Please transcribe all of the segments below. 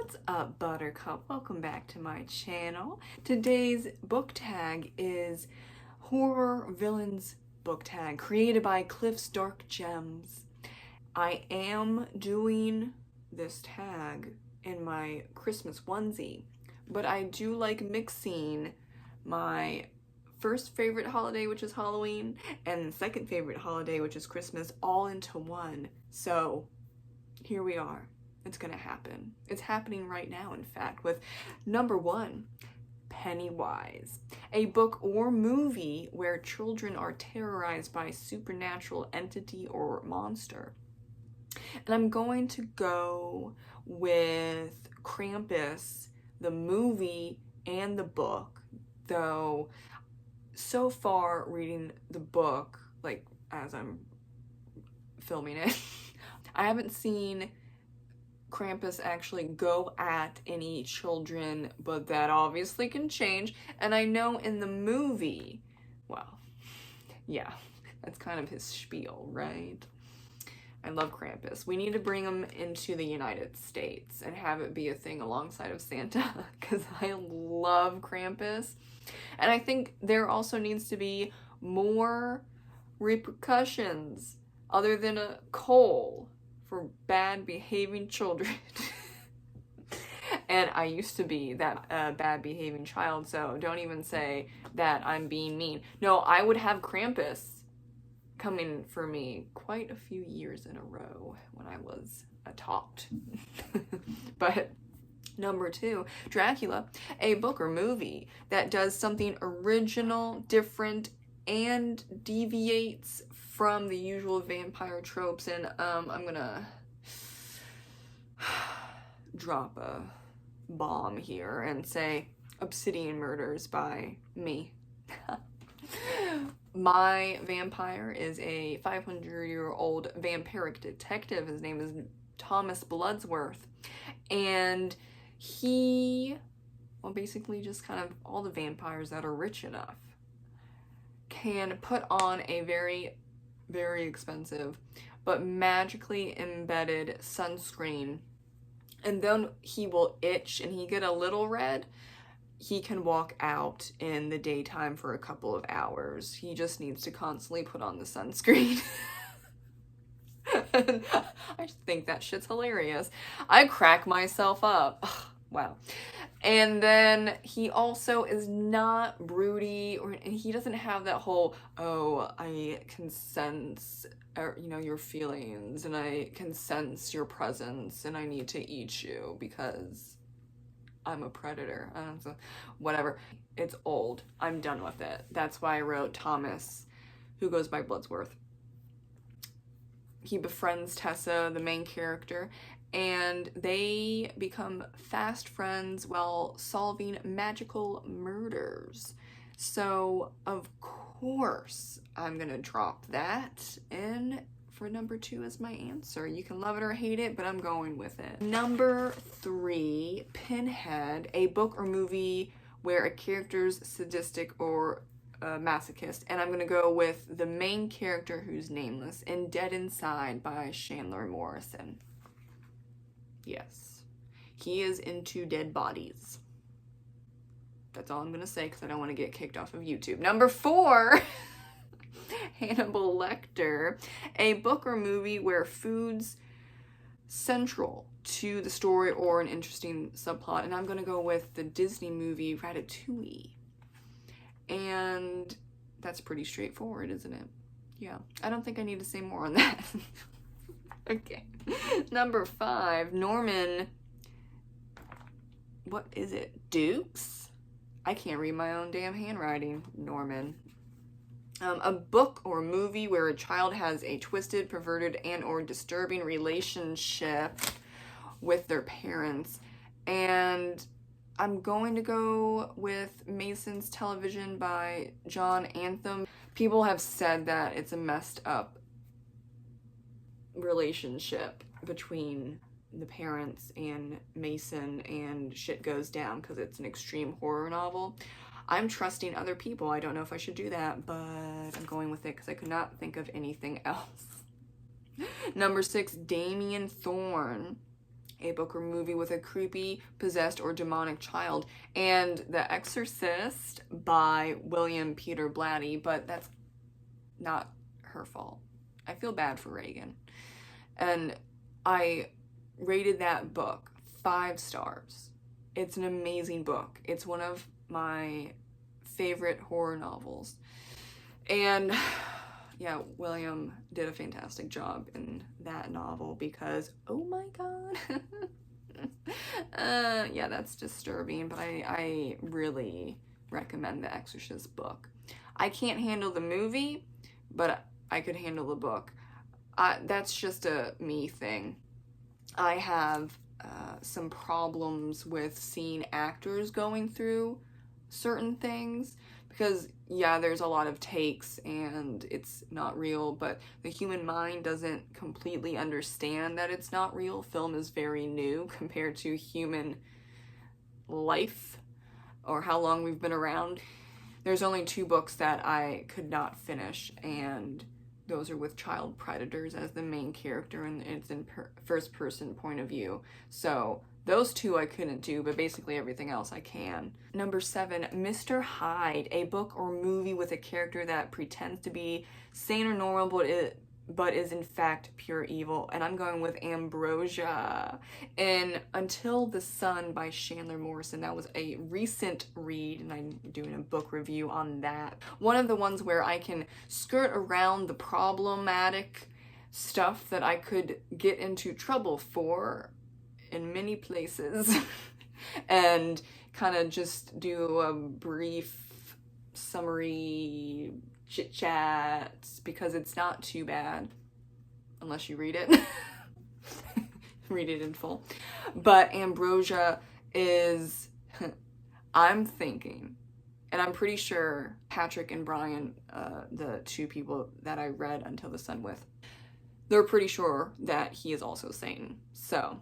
What's up, Buttercup? Welcome back to my channel. Today's book tag is Horror Villains book tag, created by Cliff's Dark Gems. I am doing this tag in my Christmas onesie, but I do like mixing my first favorite holiday, which is Halloween, and second favorite holiday, which is Christmas, all into one. So here we are. It's gonna happen. It's happening right now, in fact, with number 1, Pennywise, a book or movie where children are terrorized by a supernatural entity or monster. And I'm going to go with Krampus, the movie and the book, though so far reading the book, like as I'm filming it, I haven't seen Krampus actually go at any children, but that obviously can change. And I know in the movie, well, yeah, that's kind of his spiel, right? I love Krampus. We need to bring him into the United States and have it be a thing alongside of Santa, because I love Krampus. And I think there also needs to be more repercussions other than a coal for bad behaving children. And I used to be that bad behaving child, so don't even say that I'm being mean. No, I would have Krampus coming for me quite a few years in a row when I was a tot. But number 2, Dracula, a book or movie that does something original, different, and deviates from the usual vampire tropes. And I'm gonna drop a bomb here and say Obsidian Murders by me. My vampire is a 500-year-old vampiric detective. His name is Thomas Bloodsworth, and he, well, basically just kind of all the vampires that are rich enough can put on a very, very expensive but magically embedded sunscreen, and then he will itch and he get a little red. He can walk out in the daytime for a couple of hours. He just needs to constantly put on the sunscreen. I just think that shit's hilarious. I crack myself up. Wow. And then he also is not broody, and he doesn't have that whole, oh, I can sense, your feelings, and I can sense your presence, and I need to eat you because I'm a predator. I don't know, whatever. It's old. I'm done with it. That's why I wrote Thomas, who goes by Bloodsworth. He befriends Tessa, the main character, and they become fast friends while solving magical murders. So, of course, I'm gonna drop that in for number 2 as my answer. You can love it or hate it, but I'm going with it. Number 3, Pinhead, a book or movie where a character's sadistic or masochist, and I'm gonna go with the main character who's nameless in Dead Inside by Chandler Morrison. Yes, he is into dead bodies. That's all I'm gonna say because I don't want to get kicked off of YouTube. Number 4, Hannibal Lector, a book or movie where food's central to the story or an interesting subplot, and I'm gonna go with the Disney movie Ratatouille. And that's pretty straightforward, isn't it? Yeah, I don't think I need to say more on that. Okay. Number 5, Norman, what is it? Dukes? I can't read my own damn handwriting. Norman. A book or movie where a child has a twisted, perverted, and or disturbing relationship with their parents. And I'm going to go with Mason's Television by John Anthem. People have said that it's a messed up relationship between the parents and Mason, and shit goes down because it's an extreme horror novel. I'm trusting other people. I don't know if I should do that, but I'm going with it because I could not think of anything else. Number 6, Damien Thorne, a book or movie with a creepy, possessed, or demonic child. And The Exorcist by William Peter Blatty, but that's not her fault. I feel bad for Reagan. And I rated that book 5 stars. It's an amazing book. It's one of my favorite horror novels. And yeah, William did a fantastic job in that novel because, oh my god. Yeah, that's disturbing, but I really recommend The Exorcist book. I can't handle the movie, but I could handle the book. That's just a me thing. I have some problems with seeing actors going through certain things because, yeah, there's a lot of takes and it's not real, but the human mind doesn't completely understand that it's not real. Film is very new compared to human life or how long we've been around. There's only 2 books that I could not finish, and those are with child predators as the main character, and it's in first-person point of view. So those 2 I couldn't do, but basically everything else I can. Number 7, Mr. Hyde, a book or movie with a character that pretends to be sane or normal, but is in fact pure evil. And I'm going with Ambrosia in Until the Sun by Chandler Morrison. That was a recent read, and I'm doing a book review on that. One of the ones where I can skirt around the problematic stuff that I could get into trouble for in many places and kind of just do a brief summary chit chat because it's not too bad unless you read it. Read it in full. But Ambrosia is, I'm thinking, and I'm pretty sure Patrick and Brian, the 2 people that I read Until the Sun with, they're pretty sure that he is also Satan. So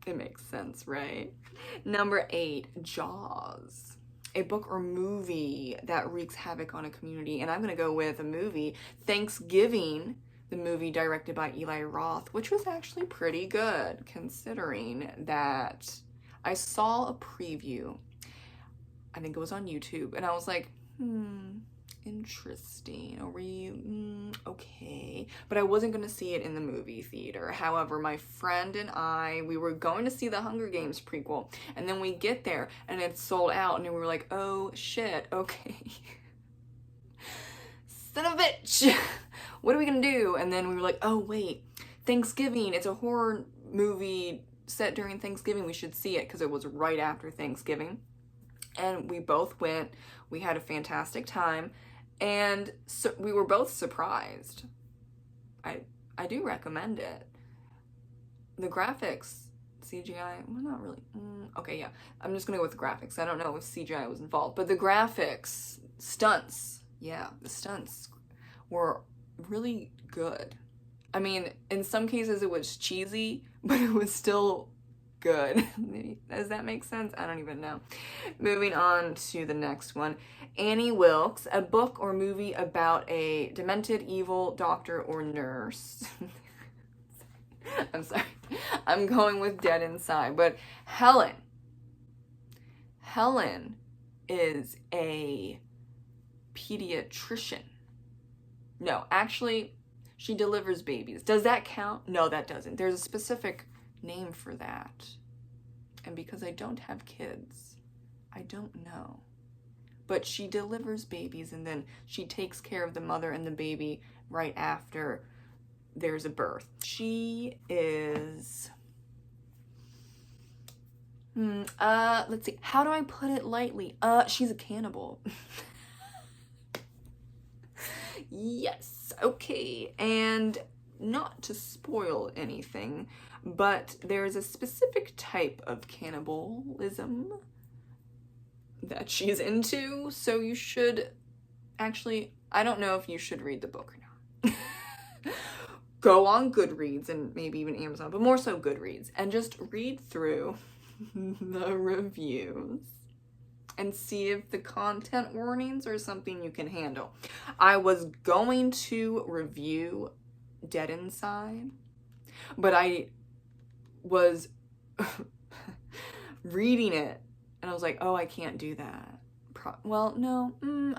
it makes sense, right? Number 8, Jaws. A book or movie that wreaks havoc on a community. And I'm going to go with a movie, Thanksgiving, the movie directed by Eli Roth, which was actually pretty good considering that I saw a preview. I think it was on YouTube. And I was like, interesting. Are we okay? But I wasn't going to see it in the movie theater. However, my friend and I, we were going to see the Hunger Games prequel, and then we get there and it's sold out, and we were like, oh shit, okay. Son of a bitch. What are we gonna do? And then we were like, oh wait, Thanksgiving, it's a horror movie set during Thanksgiving, we should see it, because it was right after Thanksgiving. And we both went, we had a fantastic time, and so we were both surprised. I do recommend it. The graphics, CGI, well, not really. Okay, yeah. I'm just gonna go with the graphics. I don't know if CGI was involved, but the graphics, stunts, yeah, the stunts were really good. I mean, in some cases it was cheesy, but it was still good. Does that make sense? I don't even know. Moving on to the next one. Annie Wilkes, a book or movie about a demented evil doctor or nurse. I'm sorry. I'm going with Dead Inside. But Helen is a pediatrician. No, actually, she delivers babies. Does that count? No, that doesn't. There's a specific name for that. And because I don't have kids, I don't know. But she delivers babies, and then she takes care of the mother and the baby right after there's a birth. She is... let's see. How do I put it lightly? She's a cannibal. Yes, okay. And not to spoil anything, but there's a specific type of cannibalism that she's into, so you should actually, I don't know if you should read the book or not. Go on Goodreads and maybe even Amazon, but more so Goodreads, and just read through the reviews and see if the content warnings are something you can handle. I was going to review Dead Inside, but I was reading it and I was like, oh, I can't do that. Well, no,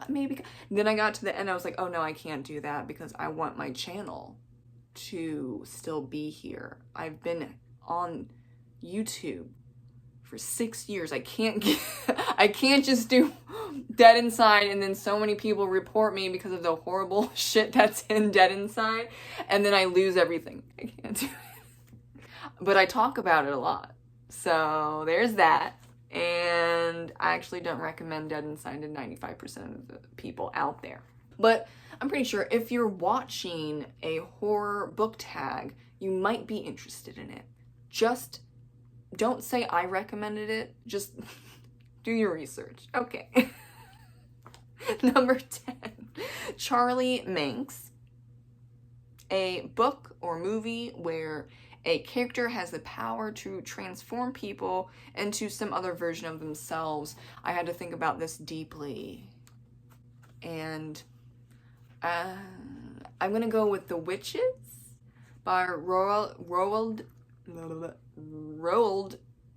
maybe. Then I got to the end, I was like, oh no, I can't do that because I want my channel to still be here. I've been on YouTube for 6 years. I can't just do Dead Inside and then so many people report me because of the horrible shit that's in Dead Inside and then I lose everything. I can't do it. But I talk about it a lot. So there's that. And I actually don't recommend Dead Inside to 95% of the people out there. But I'm pretty sure if you're watching a horror book tag, you might be interested in it. Just don't say I recommended it. Just do your research. Okay. Number 10, Charlie Manx. A book or movie where a character has the power to transform people into some other version of themselves. I had to think about this deeply. And I'm gonna go with The Witches by Roald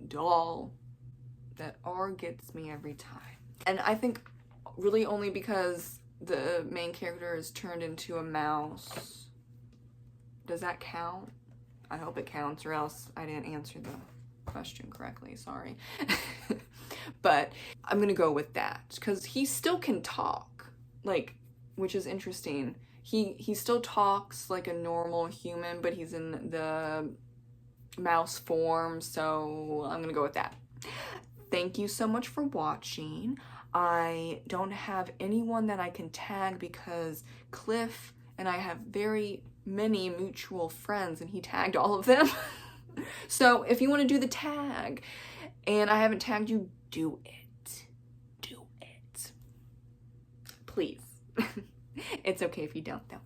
Dahl. That R gets me every time. And I think really only because the main character is turned into a mouse. Does that count? I hope it counts, or else I didn't answer the question correctly, sorry. But I'm gonna go with that, because he still can talk, like, which is interesting. He still talks like a normal human, but he's in the mouse form, so I'm gonna go with that. Thank you so much for watching. I don't have anyone that I can tag because Cliff and I have very many mutual friends and he tagged all of them. So if you want to do the tag and I haven't tagged you, do it. Do it. Please. It's okay if you don't though.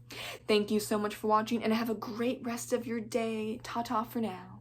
Thank you so much for watching and have a great rest of your day. Ta-ta for now.